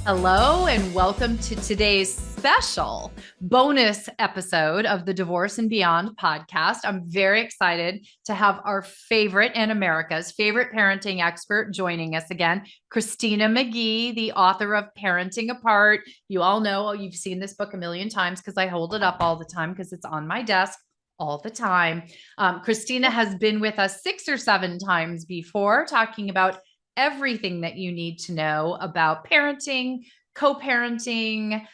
Hello, and welcome to today's special bonus episode of the Divorce and Beyond podcast. I'm very excited to have our favorite and America's favorite parenting expert joining us again, Christina McGhee, the author of Parenting Apart. You all know you've seen this book a million times because I hold it up all the time because it's on my desk all the time. Christina has been with us 6 or 7 times before talking about everything that you need to know about parenting, co-parenting,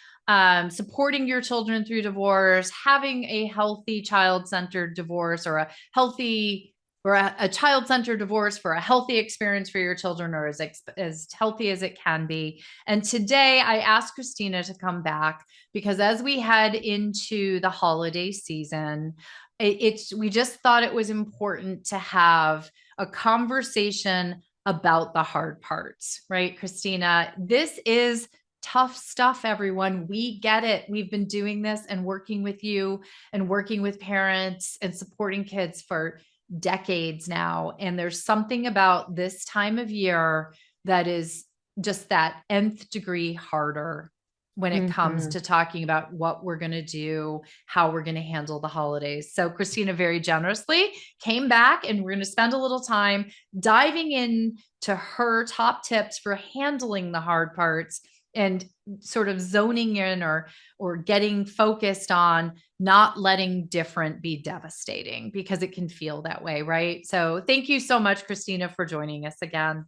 supporting your children through divorce, having a healthy child-centered divorce, or a child-centered divorce for a healthy experience for your children, or as healthy as it can be. And today I asked Christina to come back because as we head into the holiday season, we just thought it was important to have a conversation about the hard parts, right, Christina? This is tough stuff, everyone. We get it. We've been doing this and working with you and working with parents and supporting kids for decades now. And there's something about this time of year that is just that nth degree harder when it comes to talking about what we're going to do, how we're going to handle the holidays. So Christina very generously came back, and we're going to spend a little time diving into her top tips for handling the hard parts and sort of zoning in or getting focused on not letting different be devastating, because it can feel that way, right? So thank you so much, Christina, for joining us again.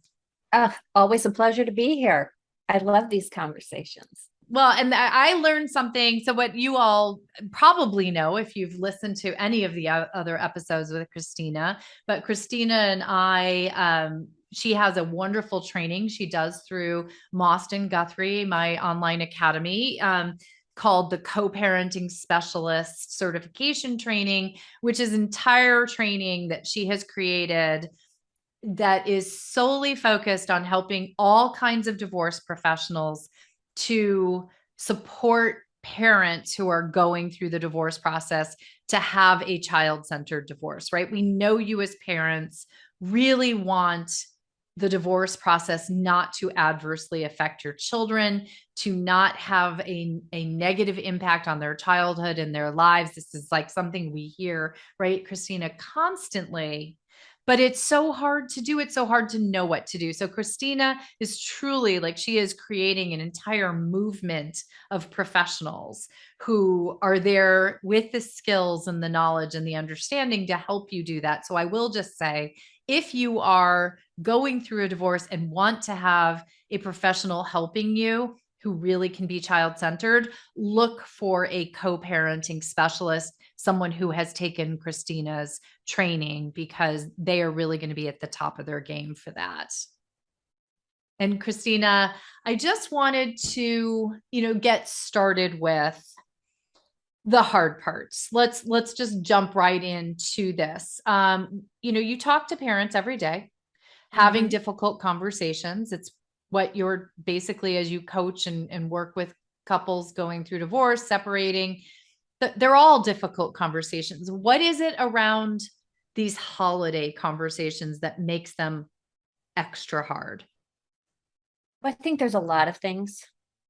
Always a pleasure to be here. I love these conversations. Well, and I learned something. So what you all probably know if you've listened to any of the other episodes with Christina, but Christina and she has a wonderful training she does through Mostyn Guthrie, my online academy, called the Co-Parenting Specialist Certification Training, which is entire training that she has created that is solely focused on helping all kinds of divorce professionals to support parents who are going through the divorce process to have a child-centered divorce, right? We know you as parents really want the divorce process not to adversely affect your children, to not have a negative impact on their childhood and their lives. This is like something we hear, right, Christina, constantly. But it's so hard to do. It's so hard to know what to do. So Christina is truly like, she is creating an entire movement of professionals who are there with the skills and the knowledge and the understanding to help you do that. So I will just say, if you are going through a divorce and want to have a professional helping you who really can be child-centered, look for a co-parenting specialist, someone who has taken Christina's training, because they are really going to be at the top of their game for that. And Christina, I just wanted to, get started with the hard parts. Let's just jump right into this. You talk to parents every day, having difficult conversations. It's what you're basically, as you coach and work with couples going through divorce, separating, they're all difficult conversations. What is it around these holiday conversations that makes them extra hard? I think there's a lot of things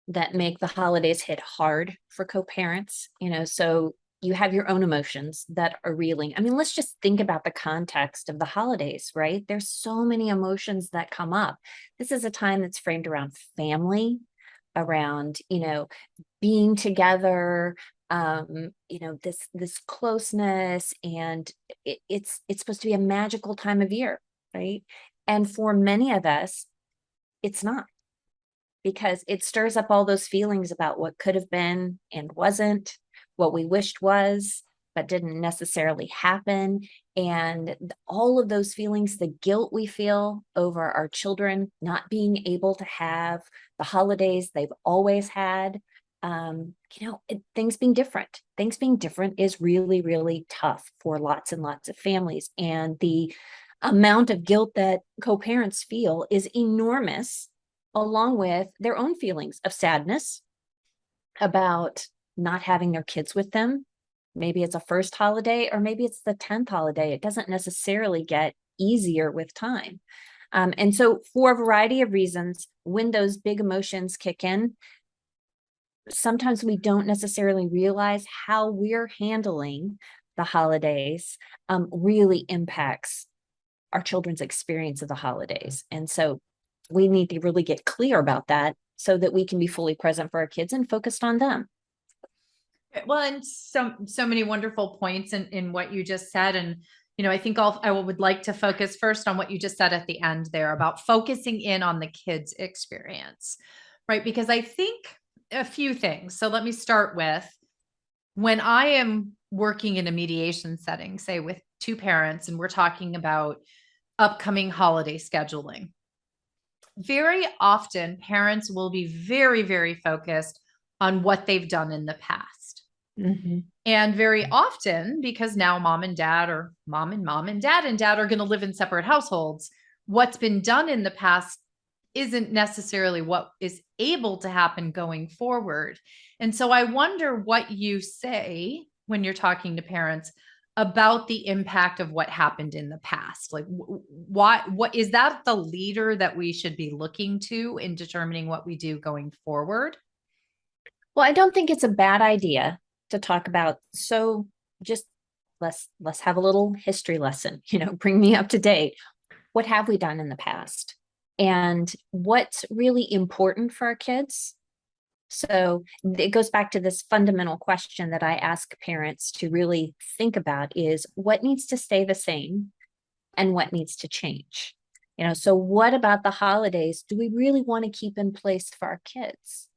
that make the holidays hit hard for co-parents, so you have your own emotions that are reeling. I mean, let's just think about the context of the holidays, right? There's so many emotions that come up. This is a time that's framed around family, around, being together, this closeness, and it's supposed to be a magical time of year, right? And for many of us, it's not, because it stirs up all those feelings about what could have been and wasn't, what we wished was, but didn't necessarily happen. And all of those feelings, the guilt we feel over our children not being able to have the holidays they've always had, things being different. Things being different is really, really tough for lots and lots of families. And the amount of guilt that co-parents feel is enormous, along with their own feelings of sadness about not having their kids with them. Maybe it's a first holiday, or maybe it's the 10th holiday. It doesn't necessarily get easier with time. And so for a variety of reasons, when those big emotions kick in, sometimes we don't necessarily realize how we're handling the holidays really impacts our children's experience of the holidays. And so we need to really get clear about that so that we can be fully present for our kids and focused on them. Well, and so many wonderful points in what you just said. And, I think I would like to focus first on what you just said at the end there about focusing in on the kids' experience, right? Because I think a few things. So let me start with when I am working in a mediation setting, say with two parents, and we're talking about upcoming holiday scheduling. Very often, parents will be very, very focused on what they've done in the past. Mm-hmm. And very often, because now mom and dad, or mom and dad are going to live in separate households, what's been done in the past isn't necessarily what is able to happen going forward. And so I wonder what you say when you're talking to parents about the impact of what happened in the past. Like what is that the leader that we should be looking to in determining what we do going forward? Well, I don't think it's a bad idea to talk about. So just let's have a little history lesson, bring me up to date. What have we done in the past? And what's really important for our kids? So it goes back to this fundamental question that I ask parents to really think about is what needs to stay the same and what needs to change? So what about the holidays do we really want to keep in place for our kids?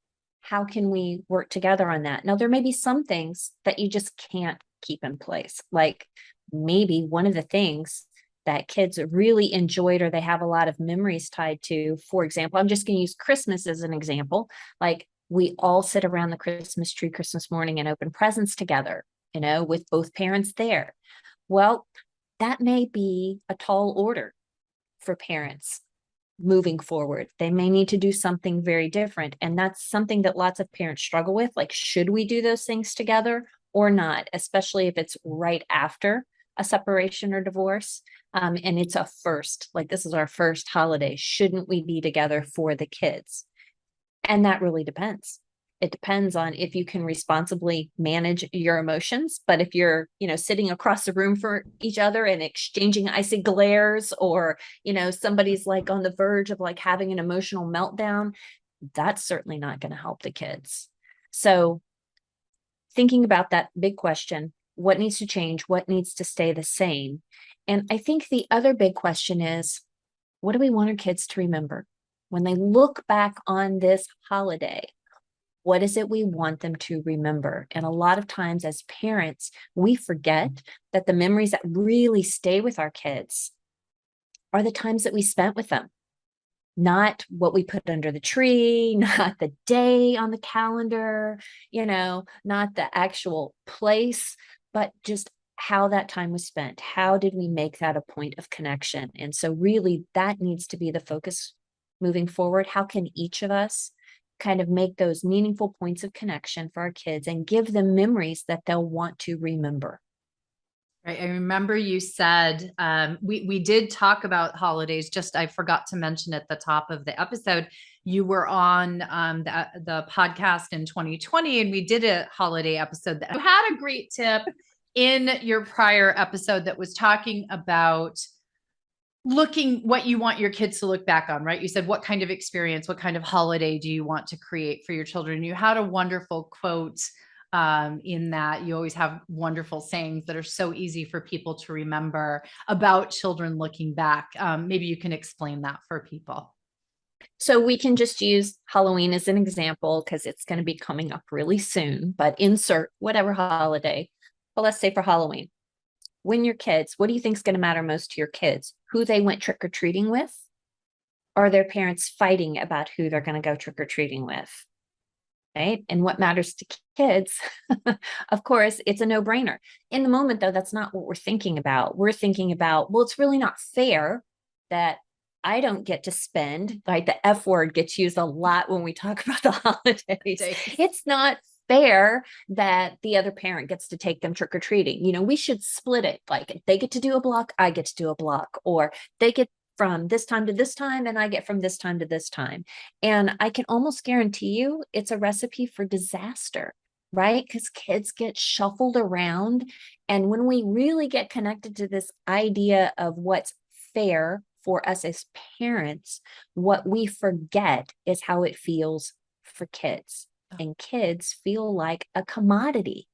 How can we work together on that? Now, there may be some things that you just can't keep in place. Like maybe one of the things that kids really enjoyed or they have a lot of memories tied to, for example, I'm just going to use Christmas as an example. Like we all sit around the Christmas tree Christmas morning and open presents together, with both parents there. Well, that may be a tall order for parents moving forward. They may need to do something very different. And that's something that lots of parents struggle with. Like, should we do those things together or not? Especially if it's right after a separation or divorce. And it's a first, like this is our first holiday. Shouldn't we be together for the kids? And that really depends. It depends on if you can responsibly manage your emotions. But if you're, sitting across the room from each other and exchanging icy glares, or, somebody's like on the verge of like having an emotional meltdown, that's certainly not going to help the kids. So thinking about that big question, what needs to change? What needs to stay the same? And I think the other big question is, what do we want our kids to remember? When they look back on this holiday, what is it we want them to remember? And a lot of times as parents, we forget that the memories that really stay with our kids are the times that we spent with them, not what we put under the tree, not the day on the calendar, not the actual place, but just how that time was spent. How did we make that a point of connection? And so really that needs to be the focus moving forward. How can each of us kind of make those meaningful points of connection for our kids and give them memories that they'll want to remember? Right. I remember you said we did talk about holidays. Just I forgot to mention at the top of the episode, you were on the podcast in 2020, and we did a holiday episode. That you had a great tip in your prior episode that was talking about looking what you want your kids to look back on, right? You said, what kind of experience, what kind of holiday do you want to create for your children? You had a wonderful quote in that you always have wonderful sayings that are so easy for people to remember about children looking back. Maybe you can explain that for people. So we can just use Halloween as an example because it's going to be coming up really soon, but insert whatever holiday. But let's say for Halloween, when your kids, what do you think is going to matter most to your kids? Who they went trick-or-treating with? Or their parents fighting about who they're going to go trick-or-treating with? Right? And what matters to kids, of course, it's a no-brainer. In the moment, though, that's not what we're thinking about. We're thinking about, well, it's really not fair that I don't get to spend, like the F word gets used a lot when we talk about the holidays. It's not fair that the other parent gets to take them trick-or-treating. We should split it. Like they get to do a block, I get to do a block, or they get from this time to this time, and I get from this time to this time. And I can almost guarantee you it's a recipe for disaster, right? Because kids get shuffled around. And when we really get connected to this idea of what's fair for us as parents, what we forget is how it feels for kids. And kids feel like a commodity,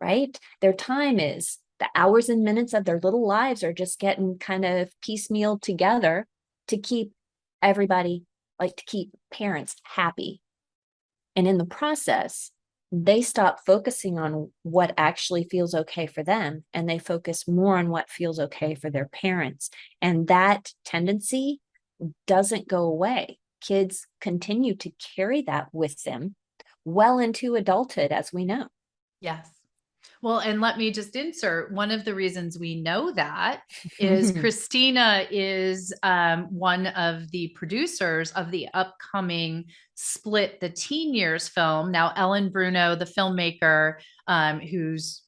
right? Their time is the hours and minutes of their little lives are just getting kind of piecemeal together to keep everybody, like to keep parents happy. And in the process, they stop focusing on what actually feels okay for them, and they focus more on what feels okay for their parents. And that tendency doesn't go away. Kids continue to carry that with them well into adulthood, as we know. Yes. Well, and let me just insert one of the reasons we know that is Christina is one of the producers of the upcoming Split the Teen Years film. Now, Ellen Bruno, the filmmaker who's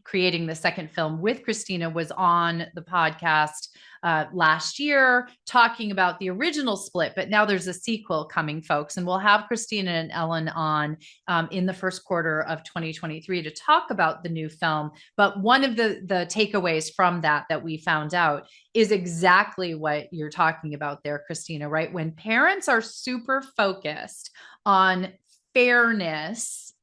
creating the second film with Christina, was on the podcast last year talking about the original Split, but now there's a sequel coming, folks, and we'll have Christina and Ellen on in the first quarter of 2023 to talk about the new film. But one of the takeaways from that we found out is exactly what you're talking about there, Christina, right? When parents are super focused on fairness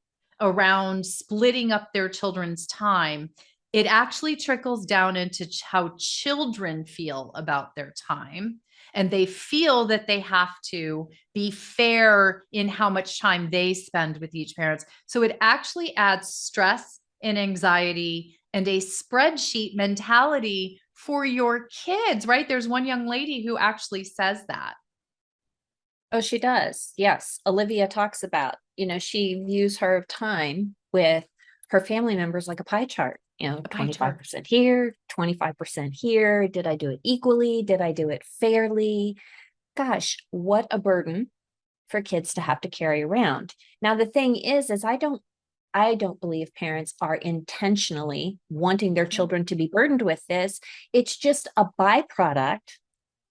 around splitting up their children's time, it actually trickles down into how children feel about their time. And they feel that they have to be fair in how much time they spend with each parent. So it actually adds stress and anxiety and a spreadsheet mentality for your kids, right? There's one young lady who actually says that. Oh, she does. Yes. Olivia talks about, she views her time with her family members like a pie chart, 25% here, 25% here. Did I do it equally? Did I do it fairly? Gosh, what a burden for kids to have to carry around. Now, the thing is I don't believe parents are intentionally wanting their children to be burdened with this. It's just a byproduct,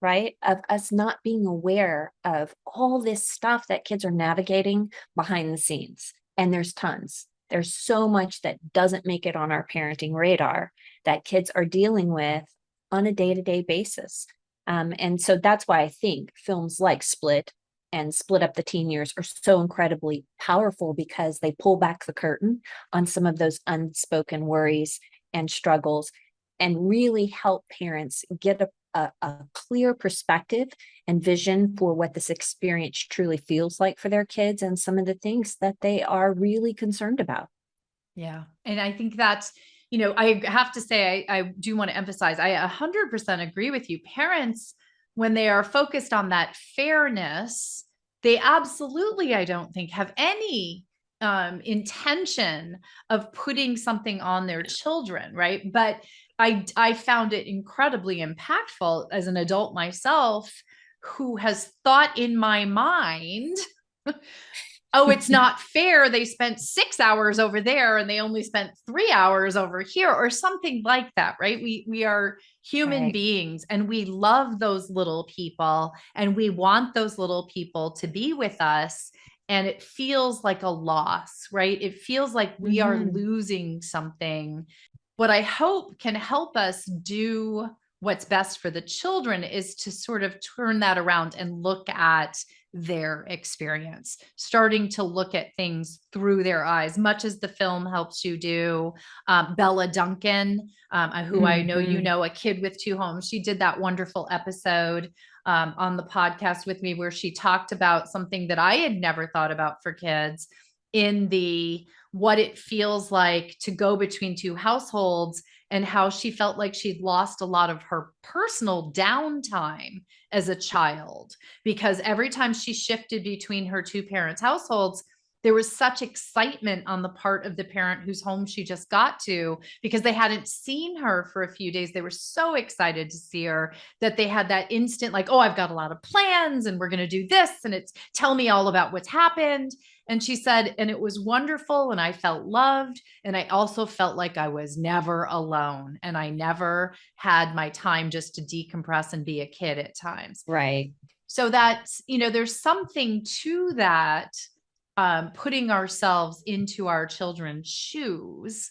right, of us not being aware of all this stuff that kids are navigating behind the scenes. And there's tons. There's so much that doesn't make it on our parenting radar that kids are dealing with on a day-to-day basis. And so that's why I think films like Split and Split Up the Teen Years are so incredibly powerful, because they pull back the curtain on some of those unspoken worries and struggles and really help parents get a clear perspective and vision for what this experience truly feels like for their kids and some of the things that they are really concerned about. Yeah. And I think that's, I have to say, I do want to emphasize, I 100% agree with you. Parents, when they are focused on that fairness, they absolutely, I don't think, have any intention of putting something on their children, right? But I found it incredibly impactful as an adult myself, who has thought in my mind, oh, it's not fair. They spent 6 hours over there and they only spent 3 hours over here, or something like that, right? We are human beings, and we love those little people, and we want those little people to be with us. And it feels like a loss, right? It feels like we are losing something. What I hope can help us do what's best for the children is to sort of turn that around and look at their experience, starting to look at things through their eyes, much as the film helps you do. Bella Duncan, who I know you know, A Kid with Two Homes, she did that wonderful episode on the podcast with me where she talked about something that I had never thought about for kids, in the what it feels like to go between two households, and how she felt like she'd lost a lot of her personal downtime as a child, because every time she shifted between her two parents' households, there was such excitement on the part of the parent whose home she just got to, because they hadn't seen her for a few days. They were so excited to see her that they had that instant, like, oh, I've got a lot of plans and we're going to do this. And it's tell me all about what's happened. And she said, and it was wonderful. And I felt loved. And I also felt like I was never alone. And I never had my time just to decompress and be a kid at times. Right. So that's, there's something to that, putting ourselves into our children's shoes,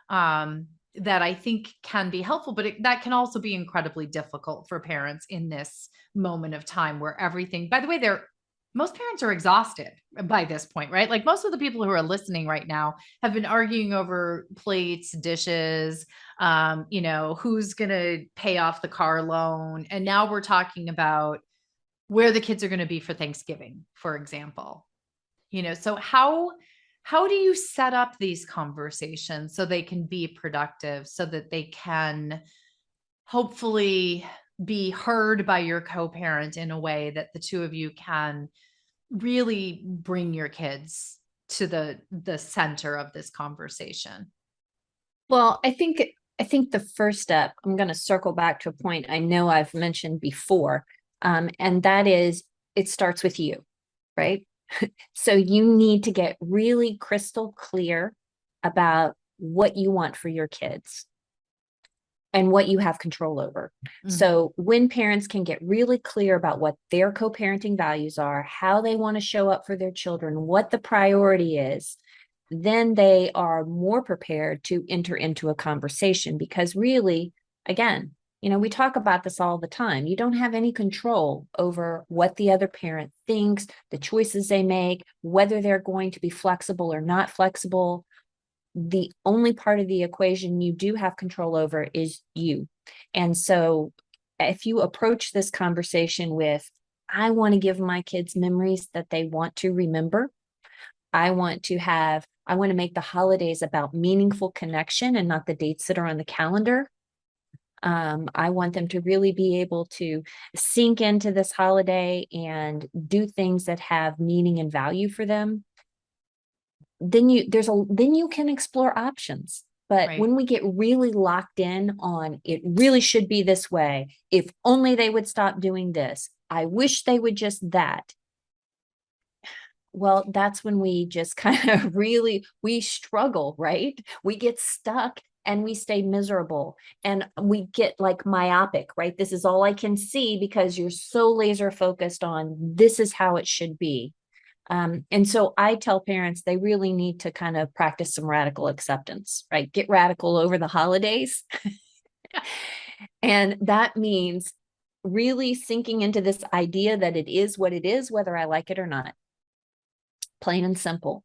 that I think can be helpful, but that can also be incredibly difficult for parents in this moment of time where everything, by the way, most parents are exhausted by this point, right? Like most of the people who are listening right now have been arguing over plates, dishes, who's going to pay off the car loan. And now we're talking about where the kids are going to be for Thanksgiving, for example. So how do you set up these conversations so they can be productive, so that they can hopefully be heard by your co-parent in a way that the two of you can really bring your kids to the center of this conversation? Well, I think the first step, I'm going to circle back to a point I know I've mentioned before, and that is it starts with you, right? So you need to get really crystal clear about what you want for your kids and what you have control over. Mm-hmm. So when parents can get really clear about what their co-parenting values are, how they want to show up for their children, what the priority is, then they are more prepared to enter into a conversation. Because really, again, we talk about this all the time. You don't have any control over what the other parent thinks, the choices they make, whether they're going to be flexible or not flexible. The only part of the equation you do have control over is you. And so if you approach this conversation with, I want to give my kids memories that they want to remember. I want to make the holidays about meaningful connection and not the dates that are on the calendar. I want them to really be able to sink into this holiday and do things that have meaning and value for them. Then you can explore options. But right. When we get really locked in on it really should be this way, if only they would stop doing this, I wish they would just that. Well, that's when we just kind of we struggle, right? We get stuck and we stay miserable and we get like myopic, right? This is all I can see because you're so laser focused on this is how it should be. And so I tell parents they really need to kind of practice some radical acceptance, right? Get radical over the holidays. And that means really sinking into this idea that it is what it is, whether I like it or not. Plain and simple.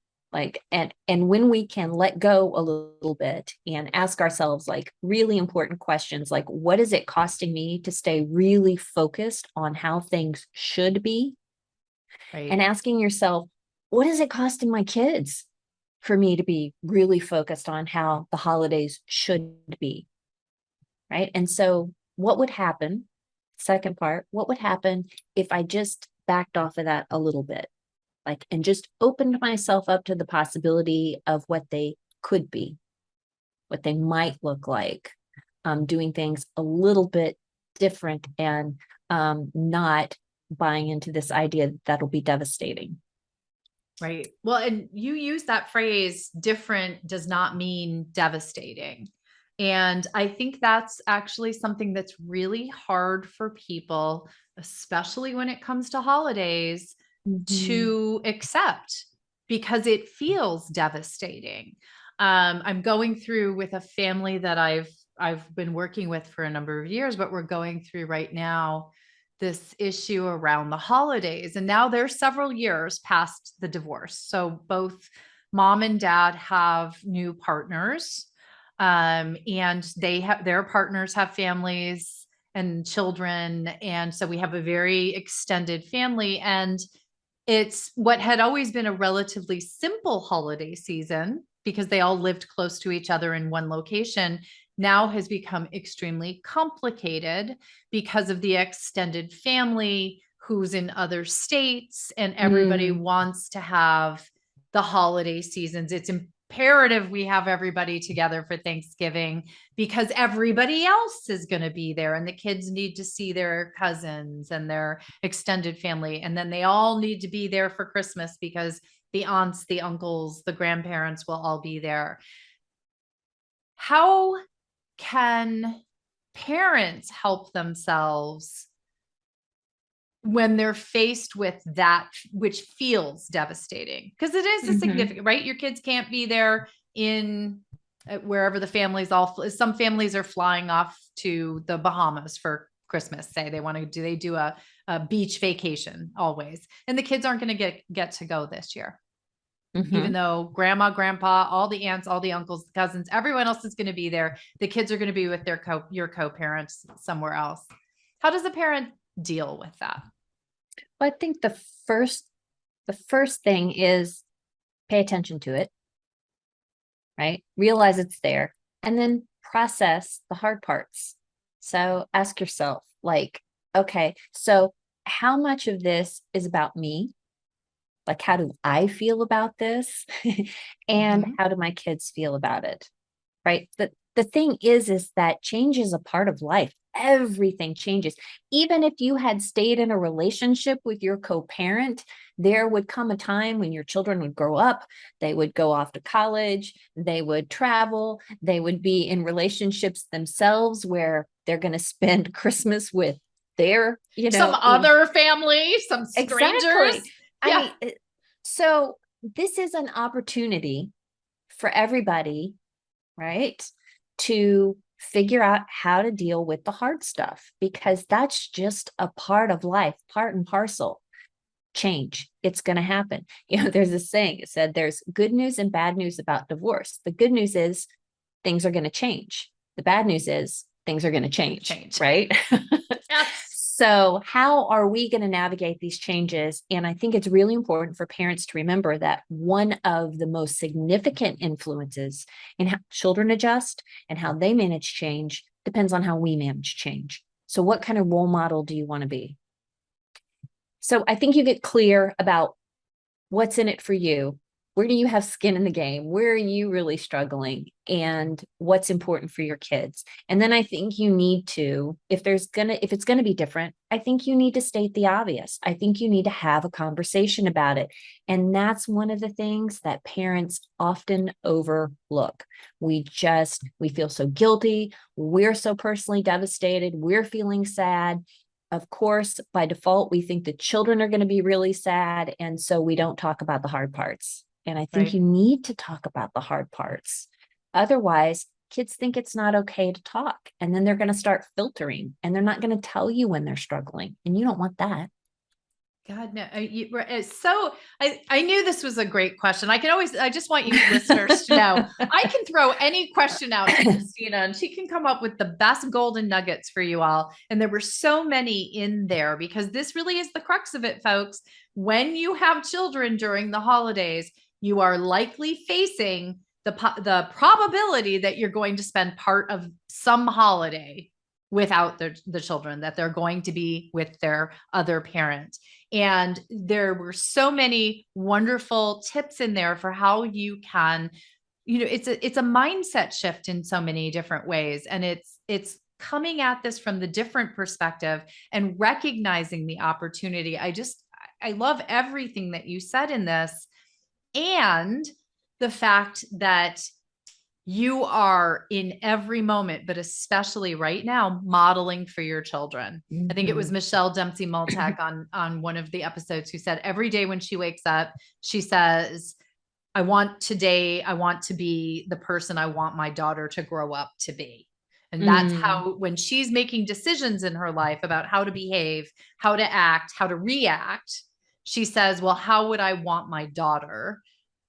And when we can let go a little bit and ask ourselves like really important questions, like what is it costing me to stay really focused on how things should be? Right. And asking yourself, what is it costing my kids for me to be really focused on how the holidays should be? Right. And so what would happen, second part, what would happen if I just backed off of that a little bit? And just opened myself up to the possibility of what they could be, what they might look like, doing things a little bit different and not buying into this idea that'll be devastating. Right. Well, and you use that phrase, different does not mean devastating. And I think that's actually something that's really hard for people, especially when it comes to holidays, to accept, because it feels devastating. I'm going through with a family that I've been working with for a number of years, but we're going through right now this issue around the holidays. And now they're several years past the divorce. So both mom and dad have new partners, and their partners have families and children. And so we have a very extended family, and it's what had always been a relatively simple holiday season because they all lived close to each other in one location, now has become extremely complicated because of the extended family who's in other states, and everybody wants to have the holiday seasons. It's imperative we have everybody together for Thanksgiving because everybody else is going to be there and the kids need to see their cousins and their extended family. And then they all need to be there for Christmas because the aunts, the uncles, the grandparents will all be there. How can parents help themselves when they're faced with that, which feels devastating? Because it is a significant, right? Your kids can't be there in wherever the families some families are flying off to the Bahamas for Christmas. Say they want to do a beach vacation always. And the kids aren't going to get to go this year. Even though grandma, grandpa, all the aunts, all the uncles, cousins, everyone else is going to be there. The kids are going to be with your co-parents somewhere else. How does a parent deal with that? Well, I think the first thing is pay attention to it, right? Realize it's there, and then process the hard parts. So ask yourself, like, okay, so how much of this is about me? Like, how do I feel about this? And how do my kids feel about it? Right. The thing is that change is a part of life. Everything changes. Even if you had stayed in a relationship with your co-parent, there would come a time when your children would grow up, they would go off to college, they would travel, they would be in relationships themselves where they're going to spend Christmas with their, some other family, some strangers. Exactly. Yeah. So this is an opportunity for everybody, right, to figure out how to deal with the hard stuff, because that's just a part of life, part and parcel. Change, it's going to happen. There's a saying, it said there's good news and bad news about divorce. The good news is things are going to change. The bad news is things are going to change, right? Yes. So how are we going to navigate these changes? And I think it's really important for parents to remember that one of the most significant influences in how children adjust and how they manage change depends on how we manage change. So what kind of role model do you want to be? So I think you get clear about what's in it for you. Where do you have skin in the game? Where are you really struggling? And what's important for your kids? And then I think you need to, if it's going to be different, I think you need to state the obvious. I think you need to have a conversation about it. And that's one of the things that parents often overlook. We feel so guilty. We're so personally devastated. We're feeling sad. Of course, by default, we think the children are going to be really sad. And so we don't talk about the hard parts. And I think you need to talk about the hard parts. Otherwise, kids think it's not okay to talk. And then they're going to start filtering and they're not going to tell you when they're struggling. And you don't want that. God, no. I knew this was a great question. I just want you listeners to know, I can throw any question out to Christina and she can come up with the best golden nuggets for you all. And there were so many in there because this really is the crux of it, folks. When you have children during the holidays, you are likely facing the probability that you're going to spend part of some holiday without the children, that they're going to be with their other parent. And there were so many wonderful tips in there for how you can, it's a mindset shift in so many different ways. And it's coming at this from the different perspective and recognizing the opportunity. I love everything that you said in this. And the fact that you are in every moment, but especially right now, modeling for your children. I think it was Michelle Dempsey Multack on one of the episodes who said every day when she wakes up, she says, I want to be the person I want my daughter to grow up to be. And that's how, when she's making decisions in her life about how to behave, how to act, how to react, she says, well, how would I want my daughter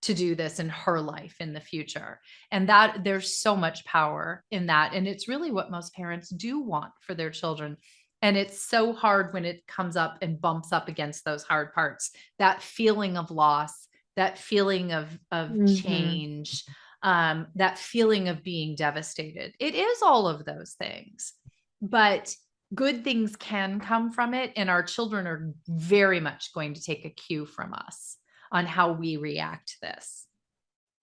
to do this in her life in the future? And that there's so much power in that. And it's really what most parents do want for their children. And it's so hard when it comes up and bumps up against those hard parts, that feeling of loss, that feeling of change, that feeling of being devastated. It is all of those things, but good things can come from it. And our children are very much going to take a cue from us on how we react to this.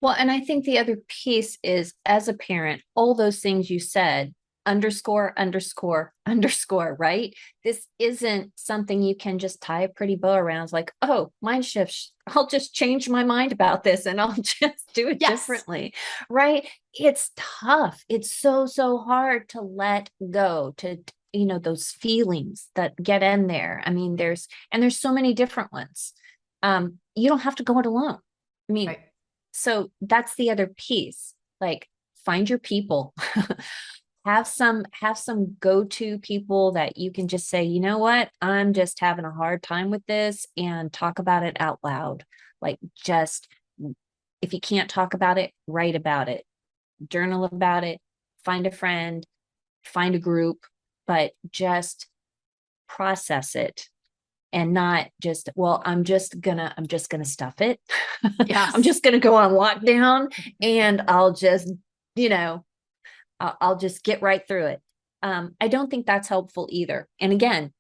Well, and I think the other piece is, as a parent, all those things you said, underscore, underscore, underscore, right? This isn't something you can just tie a pretty bow around. It's like, oh, mind shifts. I'll just change my mind about this and I'll just do it differently, right? It's tough. It's so, so hard to let go, to, those feelings that get in there. I mean, there's so many different ones. You don't have to go it alone. I mean, so that's the other piece. Like, find your people. Have some go-to people that you can just say, you know what, I'm just having a hard time with this, and talk about it out loud. Like, just, if you can't talk about it, write about it, journal about it, find a friend, find a group, but just process it. And not just, well, I'm just gonna stuff it. Yes. I'm just gonna go on lockdown and I'll just, I'll just get right through it. I don't think that's helpful either. And again,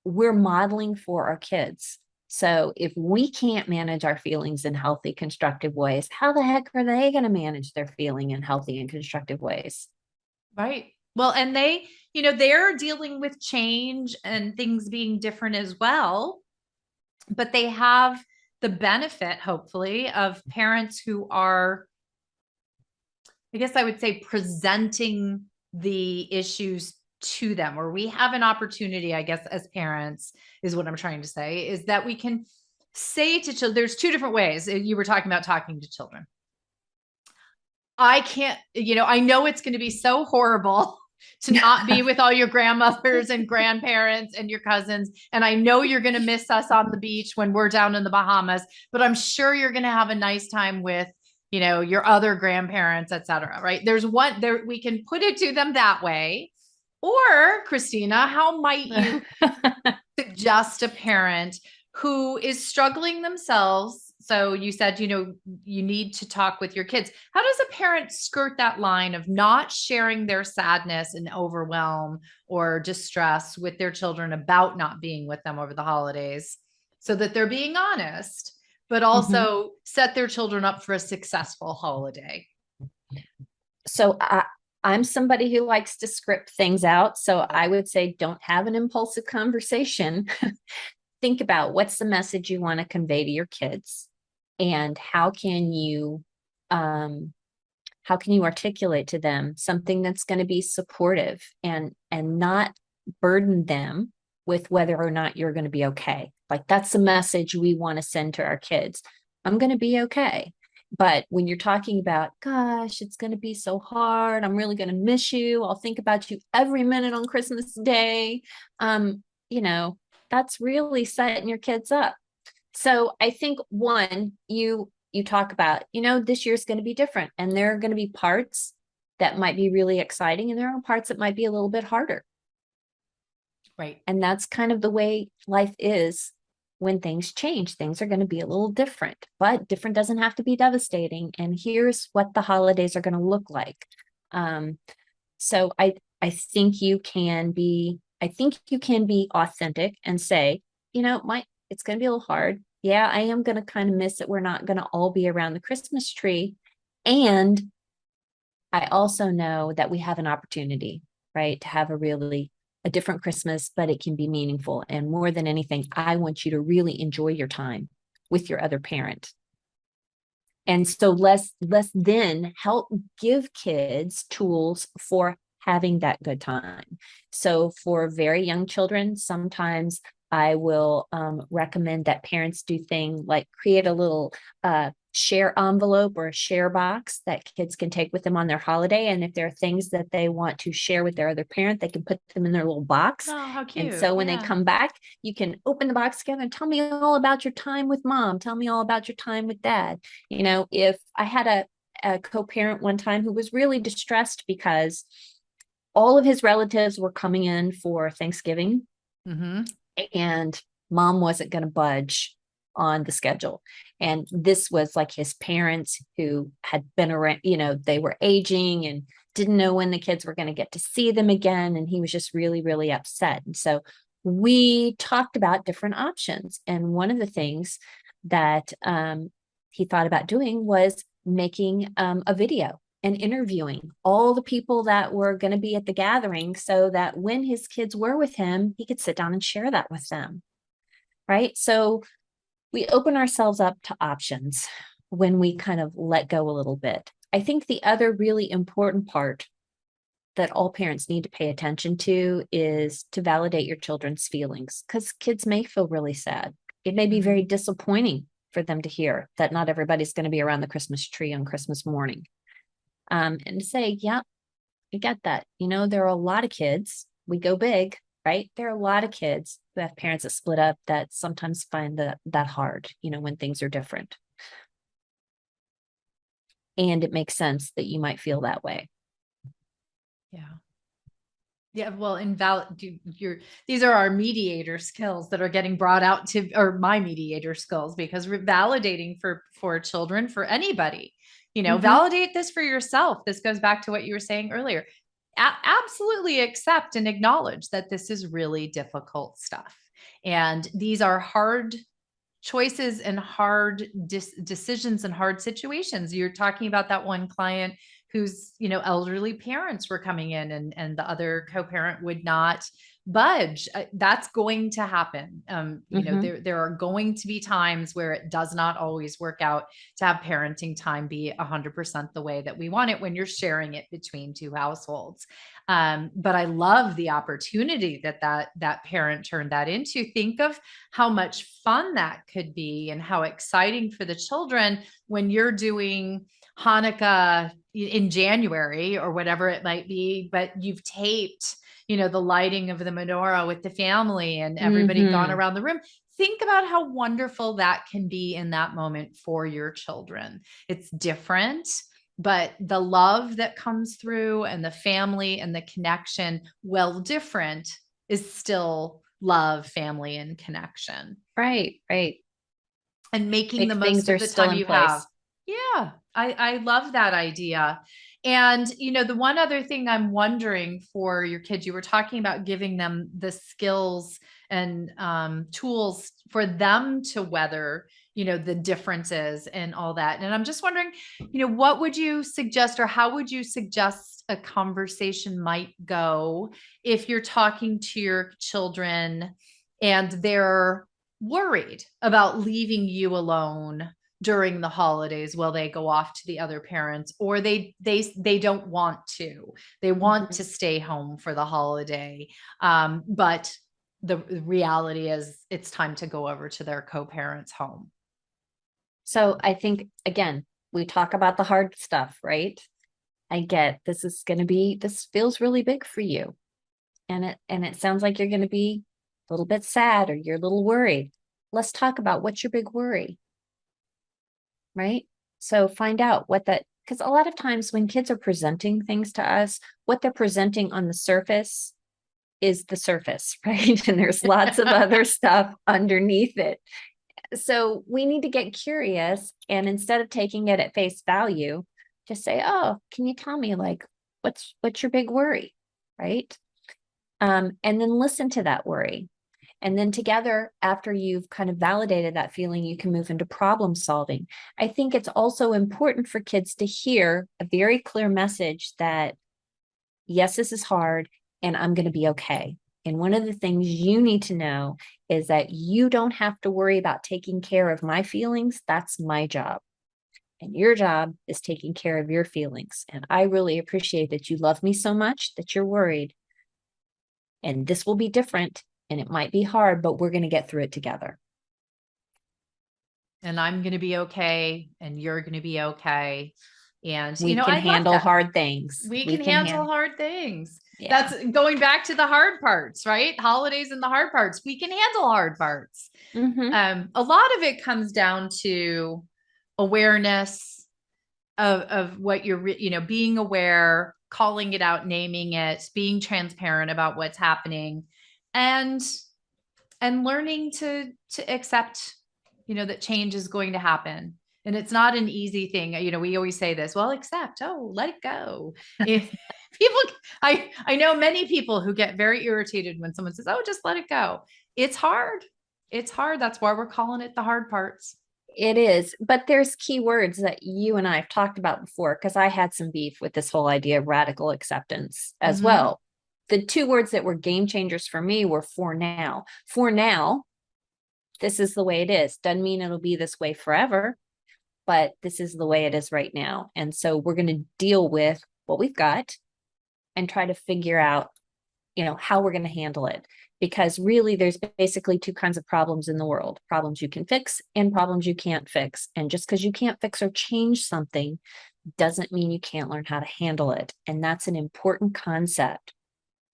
we're modeling for our kids. So if we can't manage our feelings in healthy, constructive ways, how the heck are they going to manage their feeling in healthy and constructive ways? Right. Well, and they're dealing with change and things being different as well, but they have the benefit, hopefully, of parents who are, I guess I would say, presenting the issues to them, or we have an opportunity, I guess, as parents, is what I'm trying to say, is that we can say to children, there's two different ways. You were talking about talking to children. I can't, I know it's going to be so horrible to not be with all your grandmothers and grandparents and your cousins. And I know you're going to miss us on the beach when we're down in the Bahamas, but I'm sure you're going to have a nice time with, your other grandparents, et cetera, right? There's one there, we can put it to them that way. Or, Christina, how might you suggest a parent who is struggling themselves? So you said, you need to talk with your kids. How does a parent skirt that line of not sharing their sadness and overwhelm or distress with their children about not being with them over the holidays, so that they're being honest, but also set their children up for a successful holiday? So I'm somebody who likes to script things out. So I would say, don't have an impulsive conversation. Think about, what's the message you want to convey to your kids, and how can you articulate to them something that's going to be supportive and not burden them with whether or not you're going to be okay. Like, that's the message we want to send to our kids. I'm going to be okay. But when you're talking about, gosh, it's going to be so hard, I'm really going to miss you, I'll think about you every minute on Christmas Day, that's really setting your kids up. So I think, one, you talk about, this year's going to be different, and there are going to be parts that might be really exciting, and there are parts that might be a little bit harder. Right. And that's kind of the way life is. When things change, things are going to be a little different, but different doesn't have to be devastating. And here's what the holidays are going to look like. So I think you can be authentic and say, it's going to be a little hard. Yeah, I am going to kind of miss it. We're not going to all be around the Christmas tree. And I also know that we have an opportunity, right, to have a different Christmas, but it can be meaningful. And more than anything, I want you to really enjoy your time with your other parent. And so let's then help give kids tools for having that good time. So for very young children, sometimes I will recommend that parents do things like create a little share envelope or a share box that kids can take with them on their holiday. And if there are things that they want to share with their other parent, they can put them in their little box. Oh, how cute. And so when they come back, you can open the box together and tell me all about your time with mom. Tell me all about your time with dad. If I had a co-parent one time who was really distressed because all of his relatives were coming in for Thanksgiving, and mom wasn't going to budge on the schedule. And this was like his parents who had been around, they were aging and didn't know when the kids were going to get to see them again. And he was just really, really upset. And so we talked about different options. And one of the things that he thought about doing was making a video and interviewing all the people that were going to be at the gathering so that when his kids were with him, he could sit down and share that with them. Right. So we open ourselves up to options when we kind of let go a little bit. I think the other really important part that all parents need to pay attention to is to validate your children's feelings, because kids may feel really sad. It may be very disappointing for them to hear that not everybody's going to be around the Christmas tree on Christmas morning. And to say, yeah, I get that. You know, there are a lot of kids, we go big, right? There are a lot of kids who have parents that split up that sometimes find that hard, you know, when things are different. And it makes sense that you might feel that way. Yeah. Yeah. Well, these are our mediator skills that are getting brought out to, or my mediator skills, because we're validating for children, for anybody, you know, validate this for yourself. This goes back to what you were saying earlier. Absolutely accept and acknowledge that this is really difficult stuff. And these are hard choices and hard decisions and hard situations. You're talking about that one client whose, you know, elderly parents were coming in, and the other co-parent would not budge. That's going to happen. You know, there are going to be times where it does not always work out to have parenting time be 100% the way that we want it when you're sharing it between two households. But I love the opportunity that parent turned that into. Think of how much fun that could be and how exciting for the children when you're doing Hanukkah in January or whatever it might be, but you've taped, you know, the lighting of the menorah with the family and everybody gone around the room. Think about how wonderful that can be in that moment for your children. It's different, but the love that comes through and the family and the connection, well, different, is still love, family, and connection. Right. And making the most of the time you have. Yeah, I love that idea. And, you know, the one other thing I'm wondering for your kids, you were talking about giving them the skills and tools for them to weather, you know, the differences and all that. And I'm just wondering, you know, what would you suggest, or how would you suggest a conversation might go if you're talking to your children and they're worried about leaving you alone during the holidays while they go off to the other parents, or they don't want to, they want to stay home for the holiday. But the reality is it's time to go over to their co-parents' home. So I think, again, we talk about the hard stuff, right? I get this feels really big for you. And it sounds like you're going to be a little bit sad, or you're a little worried. Let's talk about what's your big worry, right? So find out what that, because a lot of times when kids are presenting things to us, what they're presenting on the surface is the surface, right? And there's lots of other stuff underneath it. So we need to get curious, and instead of taking it at face value, just say, oh, can you tell me, like, what's your big worry, right? And then listen to that worry. And then together, after you've kind of validated that feeling, you can move into problem solving. I think it's also important for kids to hear a very clear message that, yes, this is hard, and I'm going to be okay. And one of the things you need to know is that you don't have to worry about taking care of my feelings. That's my job. And your job is taking care of your feelings. And I really appreciate that you love me so much that you're worried. And this will be different, and it might be hard, but we're going to get through it together. And I'm going to be okay, and you're going to be okay. And we can handle hard things. We can handle hard things. Yeah. That's going back to the hard parts, right? Holidays and the hard parts. We can handle hard parts. A lot of it comes down to awareness of what you're, you know, being aware, calling it out, naming it, being transparent about what's happening, and learning to accept, you know, that change is going to happen. And it's not an easy thing. You know, we always say this, well, accept, let it go. If people, I know many people who get very irritated when someone says, oh, just let it go. It's hard. It's hard. That's why we're calling it the hard parts. It is, but there's key words that you and I have talked about before, because I had some beef with this whole idea of radical acceptance as well. The two words that were game changers for me were for now. For now, this is the way it is. Doesn't mean it'll be this way forever, but this is the way it is right now. And so we're going to deal with what we've got and try to figure out, how we're going to handle it. Because really, there's basically two kinds of problems in the world: problems you can fix and problems you can't fix. And just because you can't fix or change something doesn't mean you can't learn how to handle it. And that's an important concept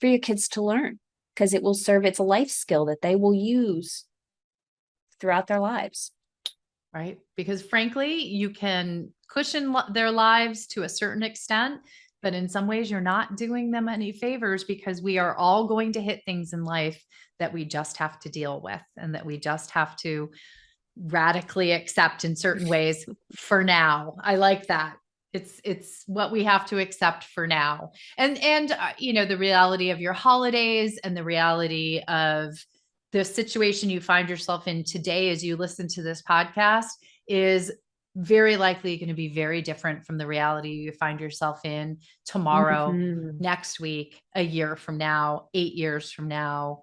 for your kids to learn, because it will serve, it's a life skill that they will use throughout their lives. Right. Because frankly, you can cushion their lives to a certain extent, but in some ways you're not doing them any favors, because we are all going to hit things in life that we just have to deal with and that we just have to radically accept in certain ways for now. I like that. It's what we have to accept for now. And the reality of your holidays and the reality of the situation you find yourself in today as you listen to this podcast is very likely going to be very different from the reality you find yourself in tomorrow, next week, a year from now, 8 years from now,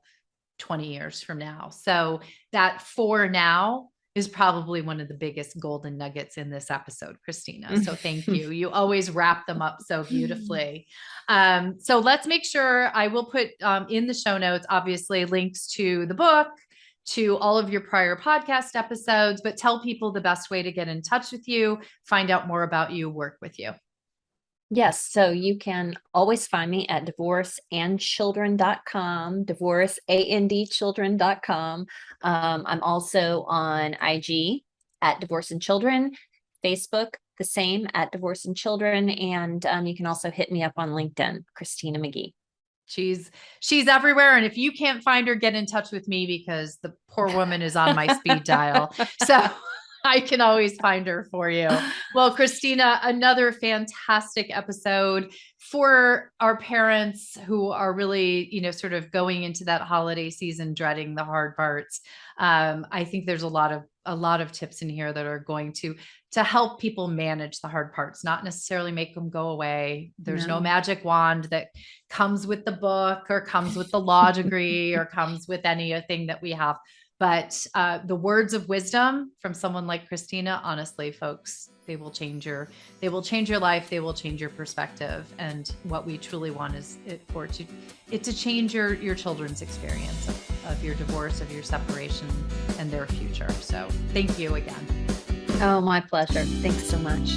20 years from now. So that for now is probably one of the biggest golden nuggets in this episode, Christina. So thank you. You always wrap them up so beautifully. So let's make sure I will put in the show notes, obviously, links to the book, to all of your prior podcast episodes, but tell people the best way to get in touch with you, find out more about you, work with you. Yes. So you can always find me at divorceandchildren.com, divorceandchildren.com. I'm also on IG at Divorce and Children, Facebook, the same at Divorce and Children. And you can also hit me up on LinkedIn, Christina McGhee. She's everywhere. And if you can't find her, get in touch with me, because the poor woman is on my speed dial. So I can always find her for you. Well, Christina, another fantastic episode for our parents who are really, sort of going into that holiday season, dreading the hard parts. I think there's a lot of tips in here that are going to help people manage the hard parts, not necessarily make them go away. There's no magic wand that comes with the book or comes with the law degree or comes with anything that we have. But the words of wisdom from someone like Christina, honestly, folks, they will change your life. They will change your perspective. And what we truly want is to change your children's experience of your divorce, of your separation, and their future. So thank you again. Oh, my pleasure. Thanks so much.